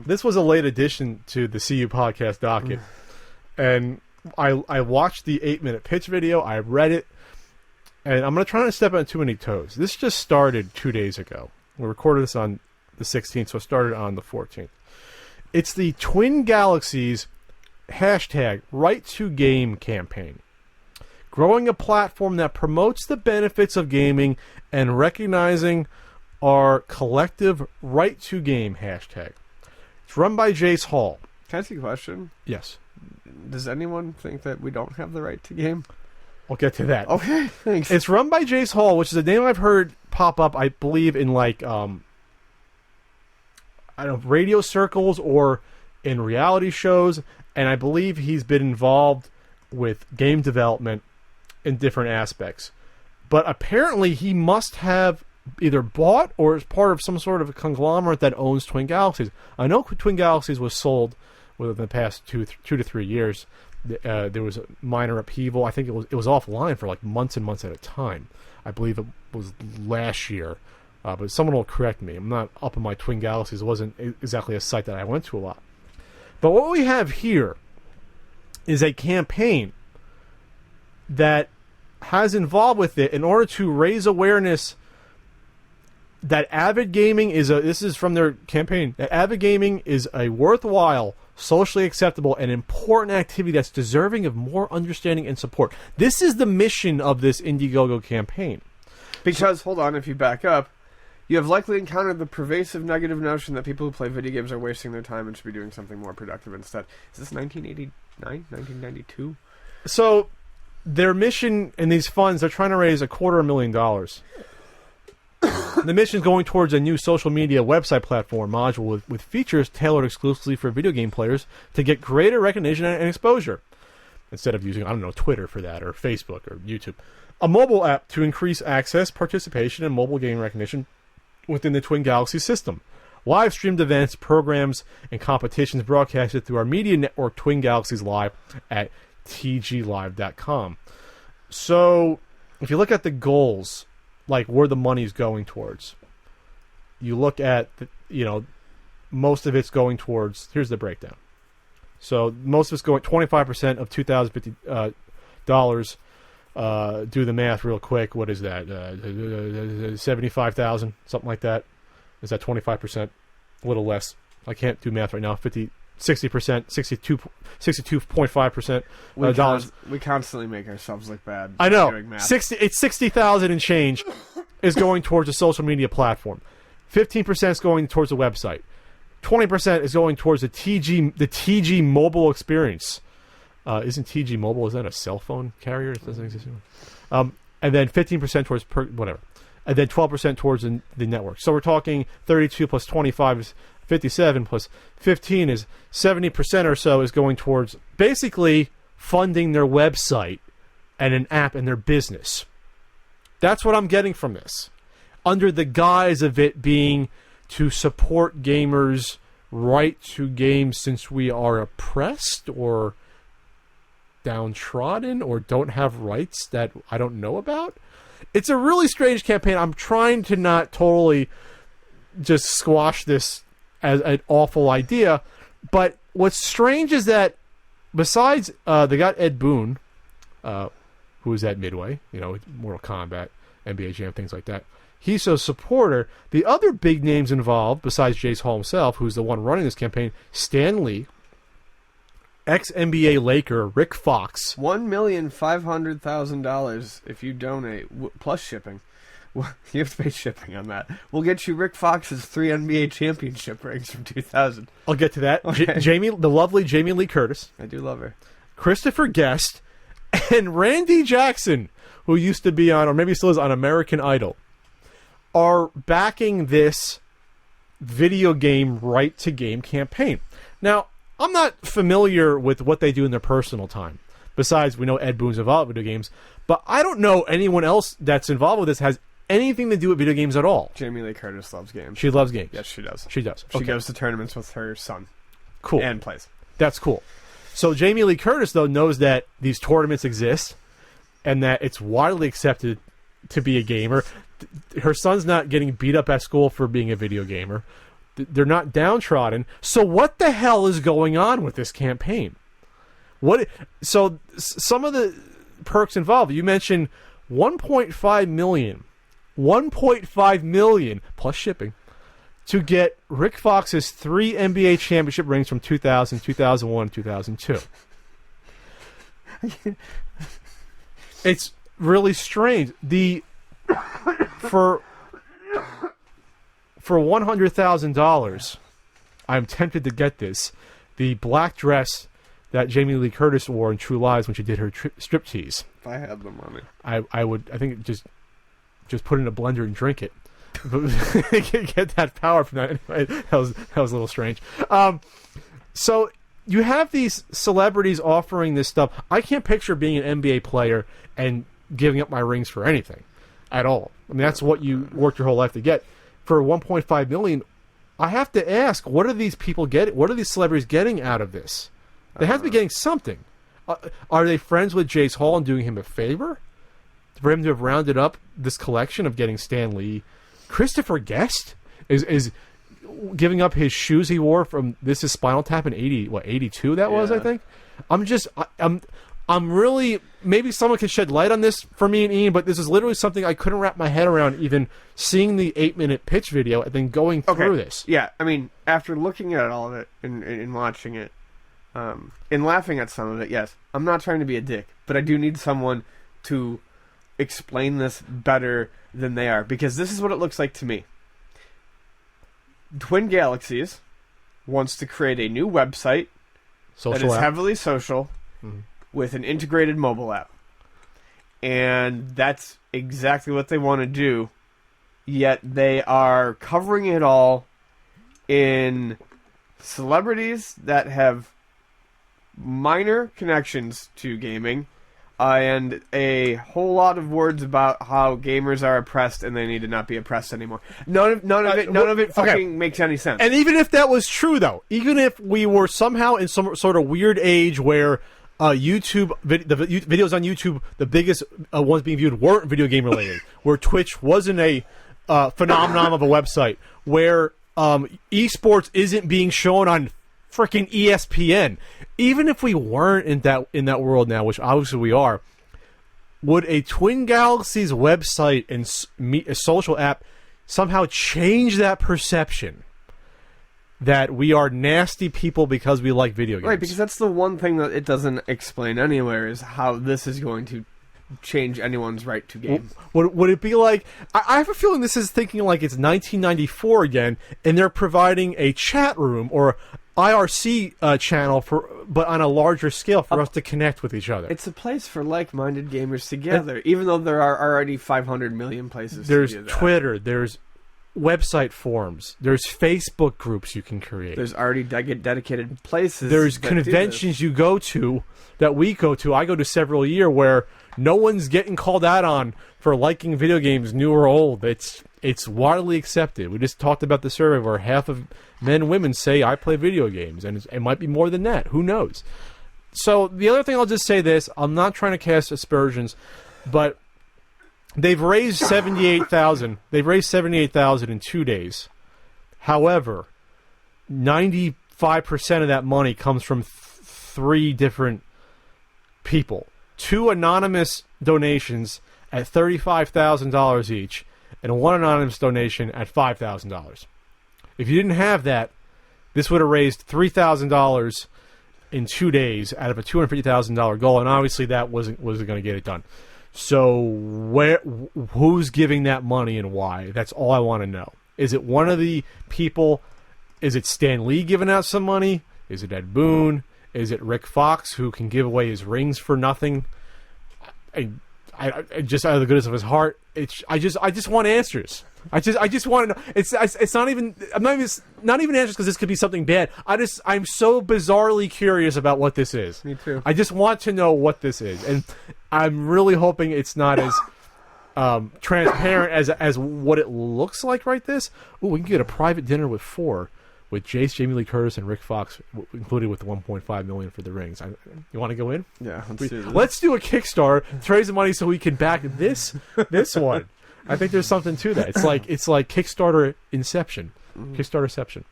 This was a late addition to the CU podcast docket, and I watched the 8-minute pitch video. I read it, and I'm going to try not to step on too many toes. This just started 2 days ago. We recorded this on the 16th, so it started on the 14th. It's the Twin Galaxies hashtag Right to Game campaign. Growing a platform that promotes the benefits of gaming and recognizing our collective right to game hashtag. It's run by Jace Hall. Can I ask you a question? Yes. Does anyone think that we don't have the right to game? I'll get to that. Okay, thanks. It's run by Jace Hall, which is a name I've heard pop up, I believe, in like I don't know, radio circles or in reality shows, and I believe he's been involved with game development in different aspects. But apparently he must have either bought or is part of some sort of a conglomerate that owns Twin Galaxies. I know Twin Galaxies was sold within the past 2 to 3 years. There was a minor upheaval. I think it was offline for like months and months at a time. I believe it was last year. But someone will correct me. I'm not up on my Twin Galaxies. It wasn't exactly a site that I went to a lot. But what we have here is a campaign that has involved with it in order to raise awareness that avid gaming is this is from their campaign, that avid gaming is a worthwhile, socially acceptable, and important activity that's deserving of more understanding and support. This is the mission of this Indiegogo campaign. Because, hold on, if you back up, you have likely encountered the pervasive negative notion that people who play video games are wasting their time and should be doing something more productive instead. Is this 1989? 1992? So, their mission in these funds, they're trying to raise $250,000. The mission is going towards a new social media website platform module with features tailored exclusively for video game players to get greater recognition and exposure. Instead of using, I don't know, Twitter for that, or Facebook, or YouTube. A mobile app to increase access, participation, and mobile game recognition within the Twin Galaxies system. Live streamed events, programs, and competitions broadcasted through our media network, Twin Galaxies Live, at tglive.com. So, if you look at the goals, like where the money's going towards, you look at, most of it's going towards, here's the breakdown. So, most of it's going, 25% of $2,050, do the math real quick. What is that? 75,000, something like that. Is that 25%? A little less. I can't do math right now. 60%, 62.5% dollars. We constantly make ourselves look bad. I know. Doing math. 60,000 and change is going towards a social media platform. 15% is going towards a website. 20% is going towards the TG mobile experience. Isn't TG Mobile, is that a cell phone carrier? It doesn't exist anymore. And then 15% towards whatever. And then 12% towards the network. So we're talking 32 plus 25 is 57 plus 15 is 70% or so is going towards basically funding their website and an app in their business. That's what I'm getting from this. Under the guise of it being to support gamers' right to games since we are oppressed or downtrodden or don't have rights that I don't know about. It's a really strange campaign. I'm trying to not totally just squash this as an awful idea, but what's strange is that besides they got Ed Boon, who was at Midway, Mortal Kombat, NBA Jam, things like that. He's a supporter. The other big names involved, besides Jace Hall himself, who's the one running this campaign, Stan Lee, ex-NBA Laker Rick Fox. $1,500,000 if you donate, plus shipping. Well, you have to pay shipping on that. We'll get you Rick Fox's 3 NBA championship rings from 2000. I'll get to that. Okay. The lovely Jamie Lee Curtis. I do love her. Christopher Guest, and Randy Jackson, who used to be on, or maybe still is on, American Idol, are backing this video game right to game campaign. Now, I'm not familiar with what they do in their personal time. Besides, we know Ed Boon's involved with video games, but I don't know anyone else that's involved with this has anything to do with video games at all. Jamie Lee Curtis loves games. She loves games. Yes, she does. She does. She goes to tournaments with her son. Cool. And plays. That's cool. So Jamie Lee Curtis, though, knows that these tournaments exist and that it's widely accepted to be a gamer. Her son's not getting beat up at school for being a video gamer. They're not downtrodden. So what the hell is going on with this campaign? So some of the perks involved. You mentioned 1.5 million plus shipping to get Rick Fox's 3 NBA championship rings from 2000, 2001, 2002. It's really strange. For $100,000, I'm tempted to get this. The black dress that Jamie Lee Curtis wore in True Lies when she did her striptease. If I had the money, I would. I think just put it in a blender and drink it. Get that power from that. Anyway, that was a little strange. So you have these celebrities offering this stuff. I can't picture being an NBA player and giving up my rings for anything at all. I mean, that's what you worked your whole life to get. For 1.5 million, I have to ask, what are these people getting? What are these celebrities getting out of this? They have to be getting something. Are they friends with Jace Hall and doing him a favor for him to have rounded up this collection of getting Stan Lee? Christopher Guest is giving up his shoes he wore from This Is Spinal Tap in 82 that was, I think. I'm really, maybe someone could shed light on this for me and Ian, but this is literally something I couldn't wrap my head around, even seeing the 8-minute pitch video and then going through this. Yeah, I mean, after looking at all of it and watching it, and laughing at some of it, yes, I'm not trying to be a dick, but I do need someone to explain this better than they are, because this is what it looks like to me. Twin Galaxies wants to create a new website that is heavily social, with an integrated mobile app. And that's exactly what they want to do, yet they are covering it all in celebrities that have minor connections to gaming, and a whole lot of words about how gamers are oppressed and they need to not be oppressed anymore. None of it fucking makes any sense. And even if that was true, though, even if we were somehow in some sort of weird age where YouTube videos on YouTube, the biggest ones being viewed, weren't video game related, where Twitch wasn't a phenomenon of a website, where esports isn't being shown on freaking ESPN. Even if we weren't in that world now, which obviously we are, would a Twin Galaxies website and a social app somehow change that perception that we are nasty people because we like video games? Right, because that's the one thing that it doesn't explain anywhere, is how this is going to change anyone's right to game. Would it be like... I have a feeling this is thinking like it's 1994 again, and they're providing a chat room or IRC channel but on a larger scale for us to connect with each other. It's a place for like-minded gamers together, even though there are already 500 million places there's to do that. Twitter, there's website forums, there's Facebook groups you can create. There's already dedicated places. There's conventions you go to, that we go to. I go to several a year where no one's getting called out on for liking video games, new or old. It's widely accepted. We just talked about the survey where half of men and women say, I play video games, and it might be more than that. Who knows? So the other thing, I'll just say this. I'm not trying to cast aspersions, but they've raised $78,000. They've raised $78,000 in 2 days. However, 95% of that money comes from 3 different people. 2 anonymous donations at $35,000 each, and 1 anonymous donation at $5,000. If you didn't have that, this would have raised $3,000 in 2 days out of a $250,000 goal, and obviously that wasn't going to get it done. So who's giving that money and why? That's all I want to know. Is it one of the people? Is it Stan Lee giving out some money? Is it Ed Boon? Is it Rick Fox, who can give away his rings for nothing? I just out of the goodness of his heart, I just want answers. I just want to know. It's not even. I'm not even answers, because this could be something bad. I'm so bizarrely curious about what this is. Me too. I just want to know what this is, and I'm really hoping it's not as transparent as what it looks like. Right? We can get a private dinner with 4. With Jace, Jamie Lee Curtis, and Rick Fox included with the $1.5 million for the rings. You want to go in? Yeah, let's do a Kickstarter to raise the money so we can back this one. I think there's something to that. It's like Kickstarter Inception. Kickstarterception.